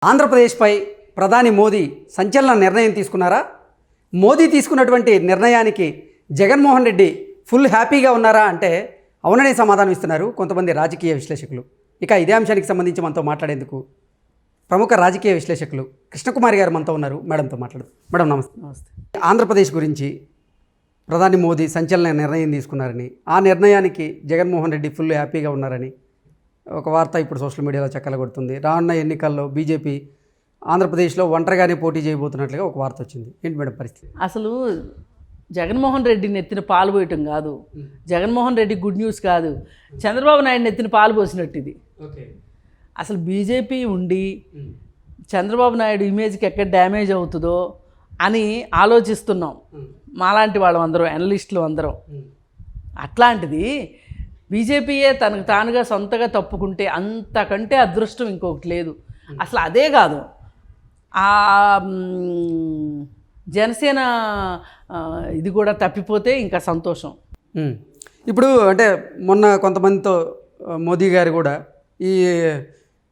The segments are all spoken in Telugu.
ఆంధ్రప్రదేశ్పై ప్రధాని మోదీ సంచలన నిర్ణయం తీసుకున్నారా? మోదీ తీసుకున్నటువంటి నిర్ణయానికి జగన్మోహన్ రెడ్డి ఫుల్ హ్యాపీగా ఉన్నారా అంటే అవుననే సమాధానం ఇస్తున్నారు కొంతమంది రాజకీయ విశ్లేషకులు. ఇక ఇదే అంశానికి సంబంధించి మనతో మాట్లాడేందుకు ప్రముఖ రాజకీయ విశ్లేషకులు కృష్ణకుమారి గారు మనతో ఉన్నారు. మేడంతో మాట్లాడదు. మేడం నమస్తే. నమస్తే. ఆంధ్రప్రదేశ్ గురించి ప్రధాని మోదీ సంచలన నిర్ణయం తీసుకున్నారని, ఆ నిర్ణయానికి జగన్మోహన్ రెడ్డి ఫుల్ హ్యాపీగా ఉన్నారని ఒక వార్త ఇప్పుడు సోషల్ మీడియాలో చక్కలగొడుతుంది. రానున్న ఎన్నికల్లో బీజేపీ ఆంధ్రప్రదేశ్లో ఒంటరిగానే పోటీ చేయబోతున్నట్లుగా ఒక వార్త వచ్చింది. ఏంటి మేడం పరిస్థితి? అసలు జగన్మోహన్ రెడ్డిని ఎత్తిన పాలు పోయటం కాదు, జగన్మోహన్ రెడ్డి గుడ్ న్యూస్ కాదు, చంద్రబాబు నాయుడిని ఎత్తిన పాలు పోసినట్టు ఇది. అసలు బీజేపీ ఉండి చంద్రబాబు నాయుడు ఇమేజ్కి ఎక్కడ డ్యామేజ్ అవుతుందో అని ఆలోచిస్తున్నాం మాలాంటి వాళ్ళం అందరం, అనలిస్టులు అందరం. అట్లాంటిది బీజేపీయే తనకు తానుగా సొంతగా తప్పుకుంటే అంతకంటే అదృష్టం ఇంకొకటి లేదు. అసలు అదే కాదు, ఆ జనసేన ఇది కూడా తప్పిపోతే ఇంకా సంతోషం. ఇప్పుడు అంటే మొన్న కొంతమందితో మోదీ గారు కూడా ఈ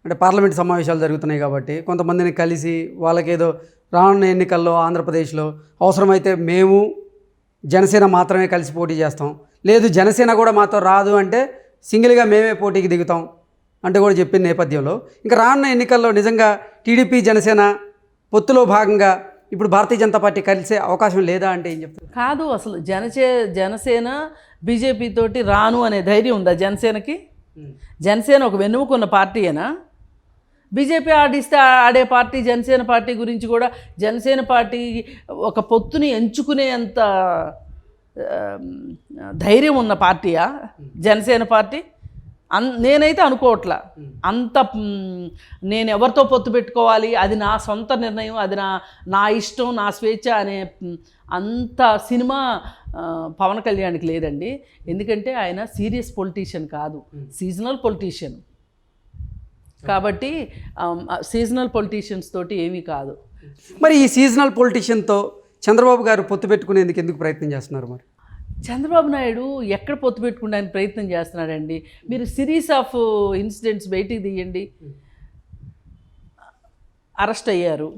అంటే పార్లమెంట్ సమావేశాలు జరుగుతున్నాయి కాబట్టి కొంతమందిని కలిసి వాళ్ళకేదో రానున్న ఎన్నికల్లో ఆంధ్రప్రదేశ్లో అవసరమైతే మేము జనసేన మాత్రమే కలిసి పోటీ చేస్తాం, లేదు జనసేన కూడా మాతో రాదు అంటే సింగిల్గా మేమే పోటీకి దిగుతాం అంటే కూడా చెప్పిన నేపథ్యంలో ఇంకా రానున్న ఎన్నికల్లో నిజంగా టీడీపీ జనసేన పొత్తులో భాగంగా ఇప్పుడు భారతీయ జనతా పార్టీ కలిసే అవకాశం లేదా అంటే ఏం చెప్తారు? కాదు, అసలు జనసేన బీజేపీ తోటి రాను అనే ధైర్యం ఉందా జనసేనకి? జనసేన ఒక వెన్నుముకున్న పార్టీయేనా? బీజేపీ ఆడిస్తే ఆడే పార్టీ జనసేన పార్టీ గురించి కూడా జనసేన పార్టీ ఒక పొత్తుని ఎంచుకునేంత ధైర్యం ఉన్న పార్టీయా జనసేన పార్టీ? నేనైతే అనుకోవట్లా. అంత నేను ఎవరితో పొత్తు పెట్టుకోవాలి, అది నా సొంత నిర్ణయం, అది నా ఇష్టం, నా స్వేచ్ఛ అనే అంత సినిమా పవన్ కళ్యాణ్కి లేదండి. ఎందుకంటే ఆయన సీరియస్ పొలిటీషియన్ కాదు, సీజనల్ పొలిటీషియన్. కాబట్టి సీజనల్ పొలిటీషియన్స్ తోటి ఏమీ కాదు. మరి ఈ సీజనల్ పొలిటీషియన్తో చంద్రబాబు గారు పొత్తు పెట్టుకునేందుకు ఎందుకు ప్రయత్నం చేస్తున్నారు? మరి చంద్రబాబు నాయుడు ఎక్కడ పొత్తు పెట్టుకోవడానికి ప్రయత్నం చేస్తున్నాడండి? మీరు సిరీస్ ఆఫ్ ఇన్సిడెంట్స్ బయటికి తీయండి. అరెస్ట్ అయ్యారు,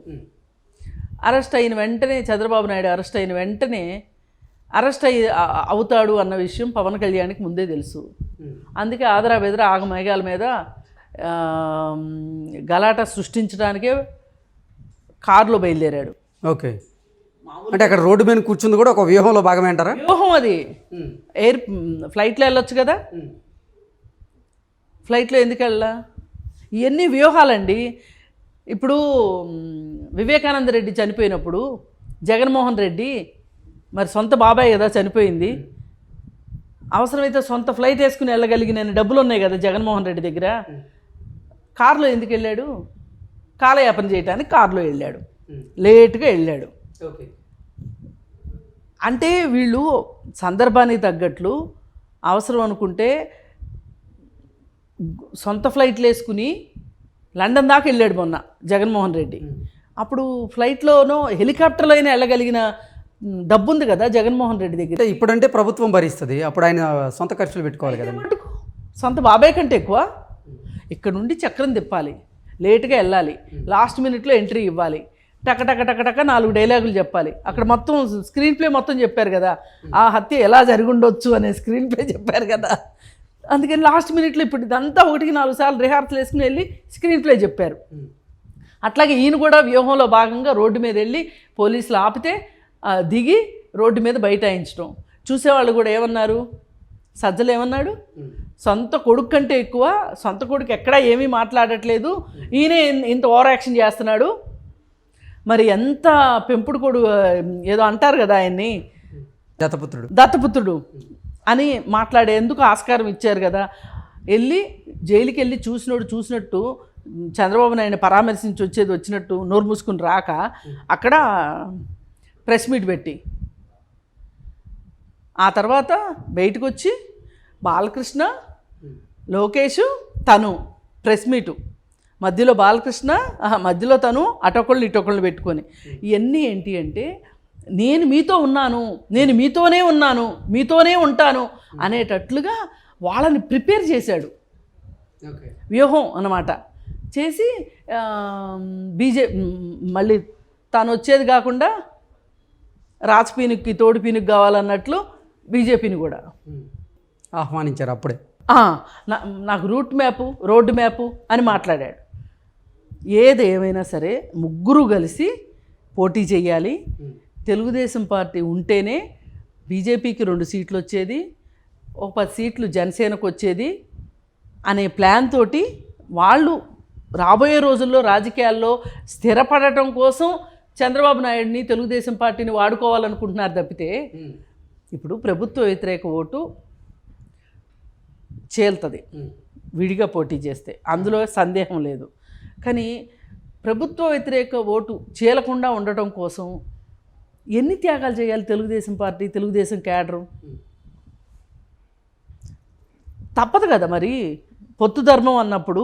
అరెస్ట్ అయిన వెంటనే చంద్రబాబు నాయుడు అరెస్ట్ అయిన వెంటనే అవుతాడు అన్న విషయం పవన్ కళ్యాణ్కి ముందే తెలుసు. అందుకే ఆదరా బెదరా ఆగమేఘాల మీద గలాట సృష్టించడానికే కారులో బయలుదేరాడు. ఓకే, అంటే అక్కడ రోడ్డు మీద కూర్చుంది కూడా ఒక వ్యూహంలో భాగమే అంటారా? వ్యూహం అది. ఫ్లైట్లో వెళ్ళొచ్చు కదా, ఫ్లైట్లో ఎందుకు వెళ్ళా? ఇవన్నీ వ్యూహాలండి. ఇప్పుడు వివేకానంద రెడ్డి చనిపోయినప్పుడు జగన్మోహన్ రెడ్డి మరి సొంత బాబాయ్ కదా చనిపోయింది, అవసరమైతే సొంత ఫ్లైట్ వేసుకుని వెళ్ళగలిగిన డబ్బులు ఉన్నాయి కదా జగన్మోహన్ రెడ్డి దగ్గర. కారులో ఎందుకు వెళ్ళాడు? కాలయాపన చేయడానికి కారులో వెళ్ళాడు, లేటుగా వెళ్ళాడు. అంటే వీళ్ళు సందర్భానికి తగ్గట్లు అవసరం అనుకుంటే సొంత ఫ్లైట్లు వేసుకుని లండన్ దాకా వెళ్ళాడు మొన్న జగన్మోహన్ రెడ్డి. అప్పుడు ఫ్లైట్లోనో హెలికాప్టర్లో అయినా వెళ్ళగలిగిన డబ్బు ఉంది కదా జగన్మోహన్ రెడ్డి దగ్గర. ఇప్పుడంటే ప్రభుత్వం భరిస్తుంది, అప్పుడు ఆయన సొంత ఖర్చులు పెట్టుకోవాలి కదా. సొంత బాబాయ్ కంటే ఎక్కువ. ఇక్కడ నుండి చక్రం తిప్పాలి, లేటుగా వెళ్ళాలి, లాస్ట్ మినిట్లో ఎంట్రీ ఇవ్వాలి, టక టక టక టక 4 డైలాగులు చెప్పాలి. అక్కడ మొత్తం స్క్రీన్ ప్లే మొత్తం చెప్పారు కదా, ఆ హత్య ఎలా జరిగి ఉండొచ్చు అనే స్క్రీన్ ప్లే చెప్పారు కదా. అందుకని లాస్ట్ మినిట్లో ఇప్పుడు ఇదంతా 1-4 సార్లు రిహార్సల్ వేసుకుని వెళ్ళి స్క్రీన్ ప్లే చెప్పారు. అట్లాగే ఈయన కూడా వ్యూహంలో భాగంగా రోడ్డు మీద వెళ్ళి పోలీసులు ఆపితే దిగి రోడ్డు మీద బైఠాయించడం. చూసేవాళ్ళు కూడా ఏమన్నారు? సజ్జలు ఏమన్నాడు? సొంత కొడుకు కంటే ఎక్కువ, సొంత కొడుకు ఎక్కడా ఏమీ మాట్లాడట్లేదు, ఈయనే ఇంత ఓవర్ యాక్షన్ చేస్తున్నాడు. మరి ఎంత పెంపుడు కొడు ఏదో అంటారు కదా ఆయన్ని, దత్తపుత్రుడు అని మాట్లాడేందుకు ఆస్కారం ఇచ్చారు కదా. వెళ్ళి జైలుకి వెళ్ళి చూసినట్టు చంద్రబాబు నాయుడిని పరామర్శించి వచ్చినట్టు నోరు మూసుకుని రాక అక్కడ ప్రెస్ మీట్ పెట్టి ఆ తర్వాత బయటకు వచ్చి బాలకృష్ణ, లోకేష్, తను ప్రెస్ మీటు, మధ్యలో బాలకృష్ణ, మధ్యలో తను, అటొకళ్ళు ఇటొకళ్ళు పెట్టుకొని. ఇవన్నీ ఏంటి అంటే నేను మీతో ఉన్నాను, నేను మీతోనే ఉన్నాను, మీతోనే ఉంటాను అనేటట్లుగా వాళ్ళని ప్రిపేర్ చేశాడు. వ్యూహం అన్నమాట. చేసి మళ్ళీ తాను వచ్చేది కాకుండా రాజపీనుకి తోడు పీనుకి కావాలన్నట్లు బీజేపీని కూడా ఆహ్వానించారు అప్పుడే. నాకు రూట్ మ్యాపు రోడ్డు మ్యాపు అని మాట్లాడాడు. ఏది ఏమైనా సరే ముగ్గురు కలిసి పోటీ చేయాలి. తెలుగుదేశం పార్టీ ఉంటేనే బీజేపీకి 2 సీట్లు వచ్చేది, ఒక 10 సీట్లు జనసేనకు వచ్చేది అనే ప్లాన్ తోటి వాళ్ళు రాబోయే రోజుల్లో రాజకీయాల్లో స్థిరపడటం కోసం చంద్రబాబు నాయుడిని తెలుగుదేశం పార్టీని వాడుకోవాలనుకుంటున్నారు తప్పితే ఇప్పుడు ప్రభుత్వ వ్యతిరేక ఓటు చేల్తుంది విడిగా పోటీ చేస్తే, అందులో సందేహం లేదు. కానీ ప్రభుత్వ వ్యతిరేక ఓటు చీలకుండా ఉండటం కోసం ఎన్ని త్యాగాలు చేయాలి తెలుగుదేశం పార్టీ, తెలుగుదేశం క్యాడరు? తప్పదు కదా మరి. పొత్తు ధర్మం అన్నప్పుడు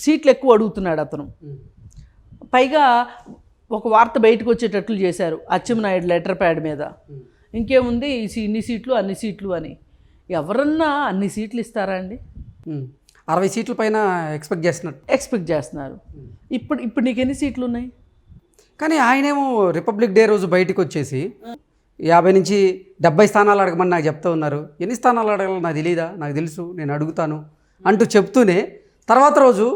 సీట్లు ఎక్కువ అడుగుతున్నాడు అతను. పైగా ఒక వార్త బయటకు వచ్చేటట్లు చేశారు అచ్చెన్నాయుడు లెటర్ ప్యాడ్ మీద. ఇంకేముంది ఇన్ని సీట్లు అన్ని సీట్లు అని. ఎవరన్నా అన్ని సీట్లు ఇస్తారా అండి? 60 సీట్ల పైన ఎక్స్పెక్ట్ చేస్తున్నారు. ఇప్పుడు నీకు ఎన్ని సీట్లు ఉన్నాయి? కానీ ఆయనేమో రిపబ్లిక్ డే రోజు బయటకు వచ్చేసి 50 నుంచి 70 స్థానాలు అడగమని నాకు చెప్తూ ఉన్నారు. ఎన్ని స్థానాలు అడగాలో నాకు తెలియదా? నాకు తెలుసు, నేను అడుగుతాను అంటూ చెప్తూనే తర్వాత రోజు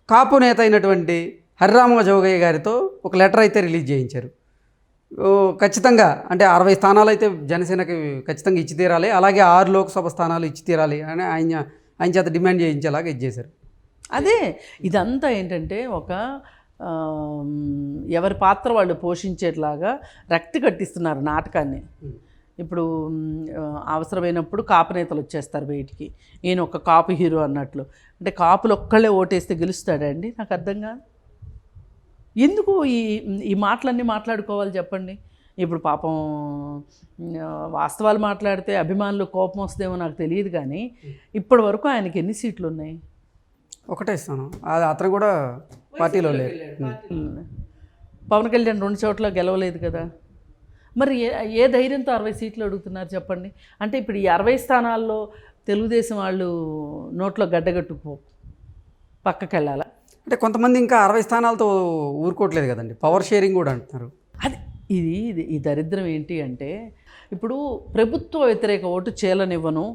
కాపు నేత అయినటువంటి హరిరామ జోగయ్య గారితో ఒక లెటర్ అయితే రిలీజ్ చేయించారు. ఖచ్చితంగా అంటే 60 స్థానాలు అయితే జనసేనకి ఖచ్చితంగా ఇచ్చి తీరాలి, అలాగే 6 లోక్సభ స్థానాలు ఇచ్చి తీరాలి అని ఆయన చేత డిమాండ్ చేయించేలాగా ఇచ్చేశారు. అదే ఇదంతా ఏంటంటే ఒక ఎవరి పాత్ర వాళ్ళు పోషించేట్లాగా రక్తి కట్టిస్తున్నారు నాటకాన్ని. ఇప్పుడు అవసరమైనప్పుడు కాపు నేతలు వచ్చేస్తారు బయటికి, ఈయన ఒక కాపు హీరో అన్నట్లు. అంటే కాపులు ఒక్కళ్ళే ఓటేస్తే గెలుస్తాడండి? నాకు అర్థం కాదు. ఎందుకు ఈ మాటలన్నీ మాట్లాడుకోవాలి చెప్పండి? ఇప్పుడు పాపం వాస్తవాలు మాట్లాడితే అభిమానులు కోపం వస్తుందేమో నాకు తెలియదు, కానీ ఇప్పటి వరకు ఆయనకి ఎన్ని సీట్లు ఉన్నాయి? ఒకటే ఇస్తాను. అది అతను కూడా పార్టీలో లేరు. పవన్ కళ్యాణ్ 2 చోట్ల గెలవలేదు కదా. మరి ఏ ధైర్యంతో 60 సీట్లు అడుగుతున్నారు చెప్పండి? అంటే ఇప్పుడు ఈ 60 స్థానాల్లో తెలుగుదేశం వాళ్ళు నోట్లో గడ్డగట్టుకు పక్కకి వెళ్ళాలా? అంటే కొంతమంది ఇంకా 60 స్థానాలతో ఊరుకోవట్లేదు కదండి, పవర్ షేరింగ్ కూడా అంటున్నారు. అది ఈ దరిద్రం ఏంటి అంటే, ఇప్పుడు ప్రభుత్వ వ్యతిరేక ఓటు చేలనివ్వను,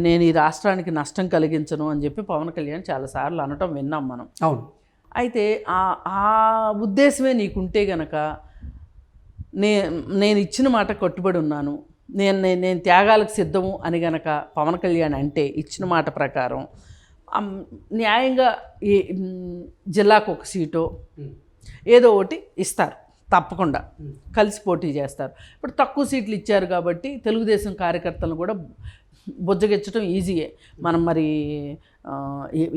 నేను ఈ రాష్ట్రానికి నష్టం కలిగించను అని చెప్పి పవన్ కళ్యాణ్ చాలాసార్లు అనటం విన్నాం మనం. అవును. అయితే ఆ ఉద్దేశమే నీకుంటే గనక నేను ఇచ్చిన మాట కట్టుబడి ఉన్నాను, నేను త్యాగాలకు సిద్ధము అని గనక పవన్ కళ్యాణ్ అంటే ఇచ్చిన మాట ప్రకారం న్యాయంగా ఈ జిల్లాకు ఒక సీటో ఏదో ఒకటి ఇస్తారు, తప్పకుండా కలిసి పోటీ చేస్తారు. ఇప్పుడు తక్కువ సీట్లు ఇచ్చారు కాబట్టి తెలుగుదేశం కార్యకర్తలను కూడా బుజ్జగించడం ఈజీయే. మనం మరి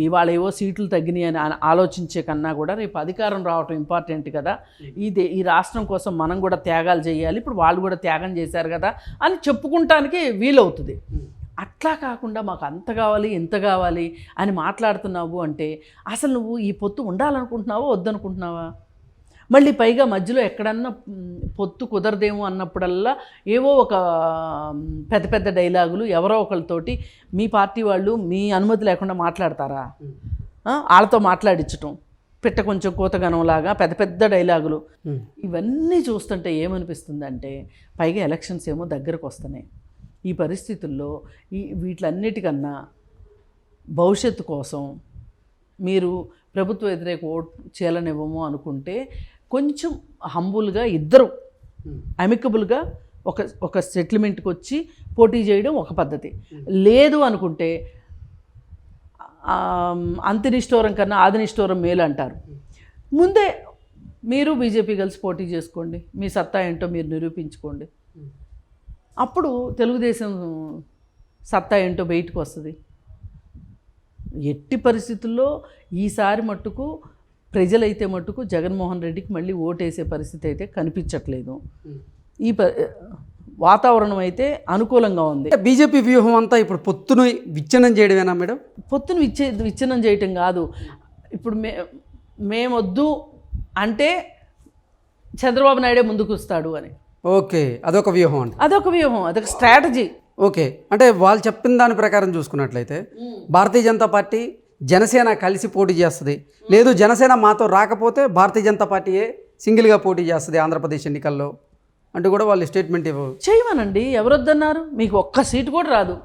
ఇవాళ ఏవో సీట్లు తగ్గినాయి అని ఆలోచించే కన్నా కూడా రేపు అధికారం రావటం ఇంపార్టెంట్ కదా, ఈ రాష్ట్రం కోసం మనం కూడా త్యాగాలు చేయాలి, ఇప్పుడు వాళ్ళు కూడా త్యాగం చేశారు కదా అని చెప్పుకుంటానికి వీలవుతుంది. అట్లా కాకుండా మాకు అంత కావాలి ఇంత కావాలి అని మాట్లాడుతున్నావు అంటే అసలు నువ్వు ఈ పొత్తు ఉండాలనుకుంటున్నావా వద్దనుకుంటున్నావా? మళ్ళీ పైగా మధ్యలో ఎక్కడన్నా పొత్తు కుదరదేమో అన్నప్పుడల్లా ఏవో ఒక పెద్ద పెద్ద డైలాగులు ఎవరో ఒకరితోటి మీ పార్టీ వాళ్ళు మీ అనుమతి లేకుండా మాట్లాడతారా? వాళ్ళతో మాట్లాడించటం, పిట్ట కొంచెం కూతగనంలాగా పెద్ద పెద్ద డైలాగులు. ఇవన్నీ చూస్తుంటే ఏమనిపిస్తుందంటే, పైగా ఎలక్షన్స్ ఏమో దగ్గరకు వస్తున్నాయి. ఈ పరిస్థితుల్లో వీటిలన్నిటికన్నా భవిష్యత్తు కోసం మీరు ప్రభుత్వ వ్యతిరేక ఓటు చేయాలనివ్వము అనుకుంటే కొంచెం హంబుల్గా ఇద్దరు అమికబుల్గా ఒక సెటిల్మెంట్కి వచ్చి పోటీ చేయడం ఒక పద్ధతి. లేదు అనుకుంటే అంతినిష్ఠూరం కన్నా ఆదినిష్ఠూరం మేలు అంటారు. ముందే మీరు బీజేపీ కలిసి పోటీ చేసుకోండి, మీ సత్తా ఏంటో మీరు నిరూపించుకోండి. అప్పుడు తెలుగుదేశం సత్తా ఏంటో బయటకు వస్తుంది. ఎట్టి పరిస్థితుల్లో ఈసారి మట్టుకు ప్రజలైతే మట్టుకు జగన్మోహన్ రెడ్డికి మళ్ళీ ఓటేసే పరిస్థితి అయితే కనిపించట్లేదు. ఈ వాతావరణం అయితే అనుకూలంగా ఉంది. బీజేపీ వ్యూహం అంతా ఇప్పుడు పొత్తును విచ్ఛిన్నం చేయడమేనా మేడం? పొత్తును విచ్ఛిన్నం చేయటం కాదు. ఇప్పుడు మేమొద్దు అంటే చంద్రబాబు నాయుడే ముందుకు వస్తాడు అని. ఓకే, అదొక వ్యూహం అండి. అదొక వ్యూహం, అదొక స్ట్రాటజీ. ఓకే, అంటే వాళ్ళు చెప్పిన దాని ప్రకారం చూసుకున్నట్లయితే భారతీయ జనతా పార్టీ జనసేన కలిసి పోటీ చేస్తుంది, లేదు జనసేన మాతో రాకపోతే భారతీయ జనతా పార్టీయే సింగిల్గా పోటీ చేస్తుంది ఆంధ్రప్రదేశ్ ఎన్నికల్లో అంటూ కూడా వాళ్ళు స్టేట్మెంట్ ఇవ్వవు. చేయమనండి, ఎవరొద్దన్నారు? మీకు ఒక్క సీటు కూడా రాదు.